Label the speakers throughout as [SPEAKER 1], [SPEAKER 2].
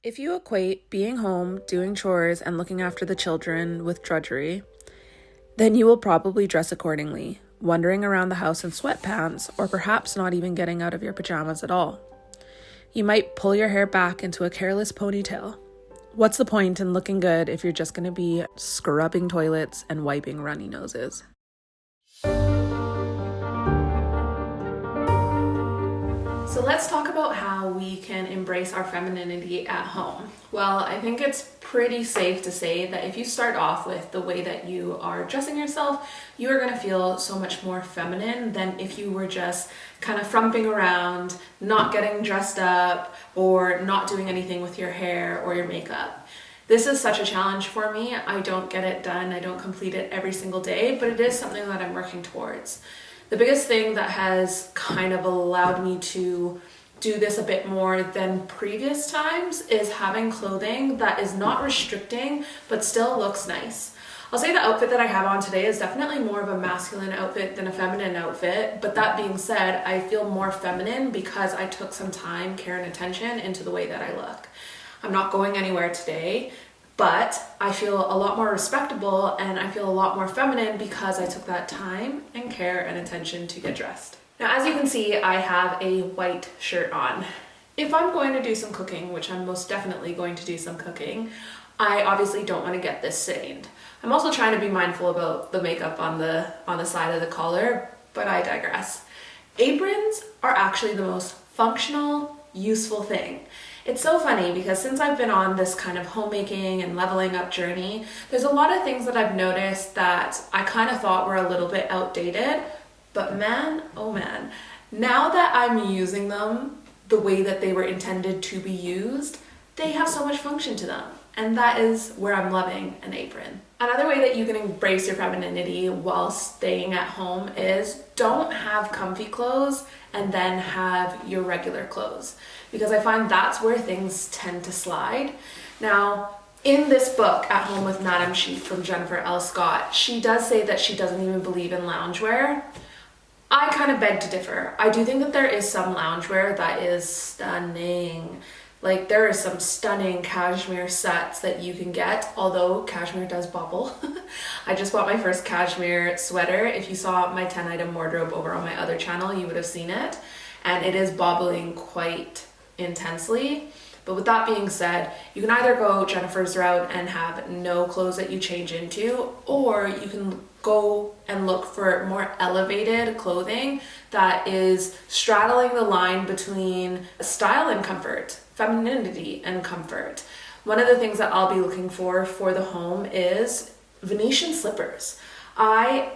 [SPEAKER 1] If you equate being home, doing chores, and looking after the children with drudgery, then you will probably dress accordingly, wandering around the house in sweatpants, or perhaps not even getting out of your pajamas at all. You might pull your hair back into a careless ponytail. What's the point in looking good if you're just going to be scrubbing toilets and wiping runny noses? So let's talk about how we can embrace our femininity at home. Well, I think it's pretty safe to say that if you start off with the way that you are dressing yourself, you are going to feel so much more feminine than if you were just kind of frumping around, not getting dressed up, or not doing anything with your hair or your makeup. This is such a challenge for me. I don't get it done. I don't complete it every single day, but it is something that I'm working towards. The biggest thing that has kind of allowed me to do this a bit more than previous times is having clothing that is not restricting but still looks nice. I'll say the outfit that I have on today is definitely more of a masculine outfit than a feminine outfit, but that being said, I feel more feminine because I took some time, care, and attention into the way that I look. I'm not going anywhere today, but I feel a lot more respectable and I feel a lot more feminine because I took that time and care and attention to get dressed. Now, as you can see, I have a white shirt on. If I'm going to do some cooking, which I'm most definitely going to do some cooking, I obviously don't want to get this stained. I'm also trying to be mindful about the makeup on the side of the collar, but I digress. Aprons are actually the most functional, useful thing. It's so funny because since I've been on this kind of homemaking and leveling up journey, there's a lot of things that I've noticed that I kind of thought were a little bit outdated, but man, oh man, now that I'm using them the way that they were intended to be used, they have so much function to them. And that is where I'm loving an apron. Another way that you can embrace your femininity while staying at home is don't have comfy clothes and then have your regular clothes, because I find that's where things tend to slide. Now, in this book, At Home with Madame Chic from Jennifer L. Scott, she does say that she doesn't even believe in loungewear. I kind of beg to differ. I do think that there is some loungewear that is stunning. Like, there are some stunning cashmere sets that you can get, although cashmere does bobble. I just bought my first cashmere sweater. If you saw my 10-item wardrobe over on my other channel, you would have seen it. And it is bobbling quite intensely. But with that being said, you can either go Jennifer's route and have no clothes that you change into, or you can go and look for more elevated clothing that is straddling the line between style and comfort, femininity and comfort. One of the things that I'll be looking for the home is Venetian slippers. I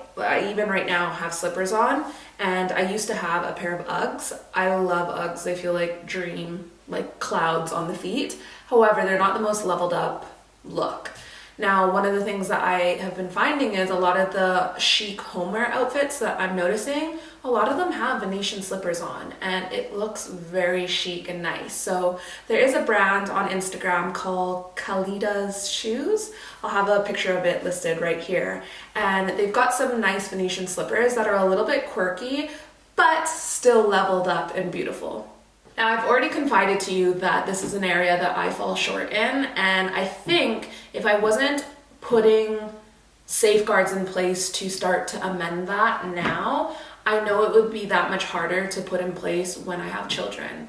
[SPEAKER 1] even right now have slippers on, and I used to have a pair of Uggs. I love Uggs. They feel like dream, like clouds on the feet. However, they're not the most leveled up look. Now, one of the things that I have been finding is a lot of the chic homeware outfits that I'm noticing, a lot of them have Venetian slippers on, and it looks very chic and nice. So there is a brand on Instagram called Kalida's Shoes. I'll have a picture of it listed right here. And they've got some nice Venetian slippers that are a little bit quirky, but still leveled up and beautiful. Now, I've already confided to you that this is an area that I fall short in, and I think if I wasn't putting safeguards in place to start to amend that now, I know it would be that much harder to put in place when I have children.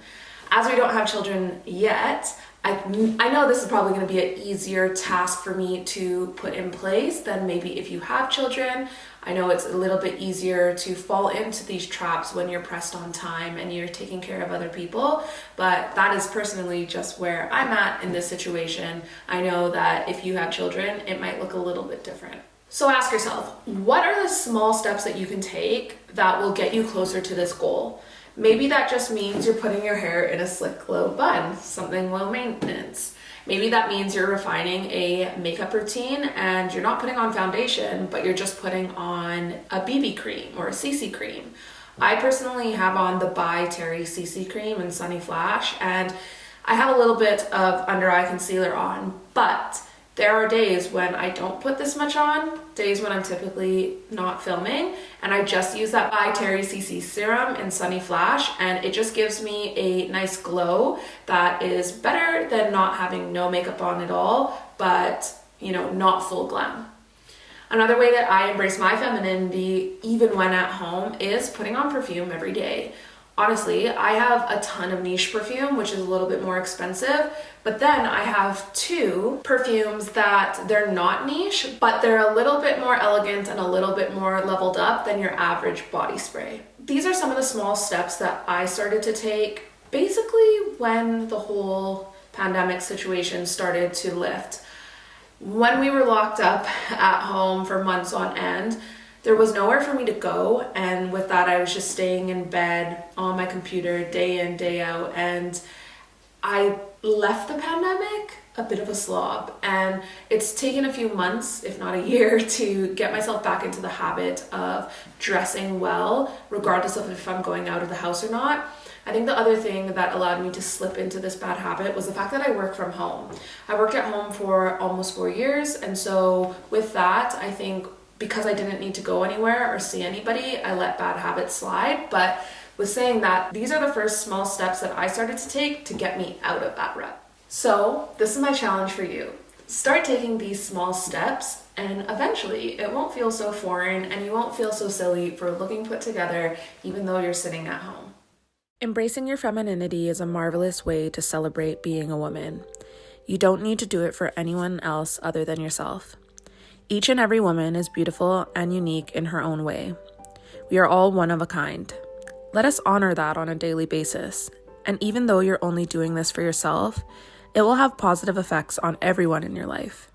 [SPEAKER 1] As we don't have children yet, I know this is probably going to be an easier task for me to put in place than maybe if you have children. I know it's a little bit easier to fall into these traps when you're pressed on time and you're taking care of other people, but that is personally just where I'm at in this situation. I know that if you have children, it might look a little bit different. So ask yourself, what are the small steps that you can take that will get you closer to this goal? Maybe that just means you're putting your hair in a slick low bun, something low maintenance. Maybe that means you're refining a makeup routine and you're not putting on foundation, but you're just putting on a BB cream or a CC cream. I personally have on the By Terry CC cream in Sunny Flash, and I have a little bit of under eye concealer on, but There are days when I don't put this much on, days when I'm typically not filming, and I just use that by Terry CC serum in Sunny Flash, and it just gives me a nice glow that is better than not having no makeup on at all, but not full glam. Another way that I embrace my femininity, even when at home, is putting on perfume every day. Honestly, I have a ton of niche perfume, which is a little bit more expensive, but then I have 2 perfumes that they're not niche, but they're a little bit more elegant and a little bit more leveled up than your average body spray. These are some of the small steps that I started to take basically when the whole pandemic situation started to lift. When we were locked up at home for months on end, there was nowhere for me to go, and with that I was just staying in bed on my computer day in, day out, and I left the pandemic a bit of a slob, and it's taken a few months, if not a year, to get myself back into the habit of dressing well, regardless of if I'm going out of the house or not. I think the other thing that allowed me to slip into this bad habit was the fact that I work from home. I worked at home for almost 4 years, and so with that, I think because I didn't need to go anywhere or see anybody, I let bad habits slide. But with saying that, these are the first small steps that I started to take to get me out of that rut. So this is my challenge for you. Start taking these small steps, and eventually it won't feel so foreign and you won't feel so silly for looking put together even though you're sitting at home. Embracing your femininity is a marvelous way to celebrate being a woman. You don't need to do it for anyone else other than yourself. Each and every woman is beautiful and unique in her own way. We are all one of a kind. Let us honor that on a daily basis. And even though you're only doing this for yourself, it will have positive effects on everyone in your life.